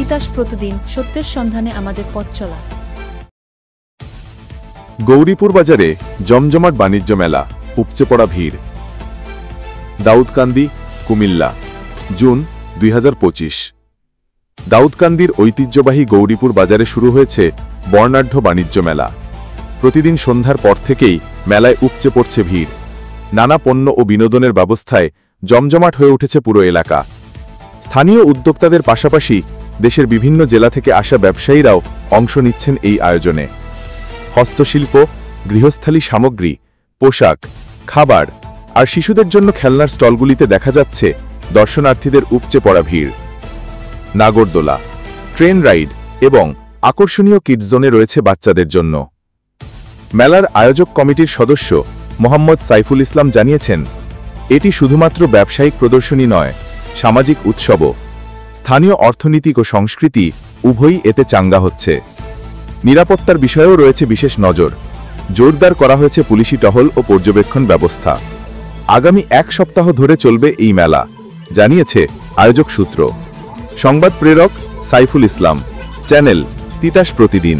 তিতাস প্রতিদিন, সত্যের সন্ধানে আমাদের পথ চলা। গৌরীপুর বাজারে জমজমাট বাণিজ্য মেলা, উপচে পড়া ভিড়। দাউদকান্দি, কুমিল্লা, জুন 2025। দাউদকান্দির ঐতিহ্যবাহী গৌরীপুর বাজারে শুরু হয়েছে বর্ণাঢ্য বাণিজ্য মেলা। প্রতিদিন সন্ধ্যার পর থেকেই মেলায় উপচে পড়ছে ভিড়। নানা পণ্য ও বিনোদনের ব্যবস্থায় জমজমাট হয়ে উঠেছে পুরো এলাকা। স্থানীয় উদ্যোক্তাদের পাশাপাশি দেশের বিভিন্ন জেলা থেকে আসা ব্যবসায়ীরাও অংশ নিচ্ছেন এই আয়োজনে। হস্তশিল্প, গৃহস্থালী সামগ্রী, পোশাক, খাবার আর শিশুদের জন্য খেলনার স্টলগুলিতে দেখা যাচ্ছে দর্শনার্থীদের উপচে পড়া ভিড়। নাগরদোলা, ট্রেন রাইড এবং আকর্ষণীয় কিডস জোনে রয়েছে বাচ্চাদের জন্য। মেলার আয়োজক কমিটির সদস্য মোহাম্মদ সাইফুল ইসলাম জানিয়েছেন, এটি শুধুমাত্র ব্যবসায়িক প্রদর্শনী নয়, সামাজিক উৎসবও। স্থানীয় অর্থনীতিক ও সংস্কৃতি উভয়ই এতে চাঙ্গা হচ্ছে। নিরাপত্তার বিষয়েও রয়েছে বিশেষ নজর। জোরদার করা হয়েছে পুলিশি টহল ও পর্যবেক্ষণ ব্যবস্থা। আগামী এক সপ্তাহ ধরে চলবে এই মেলা, জানিয়েছে আয়োজক সূত্র। সংবাদ প্রেরক সাইফুল ইসলাম, চ্যানেল তিতাস প্রতিদিন।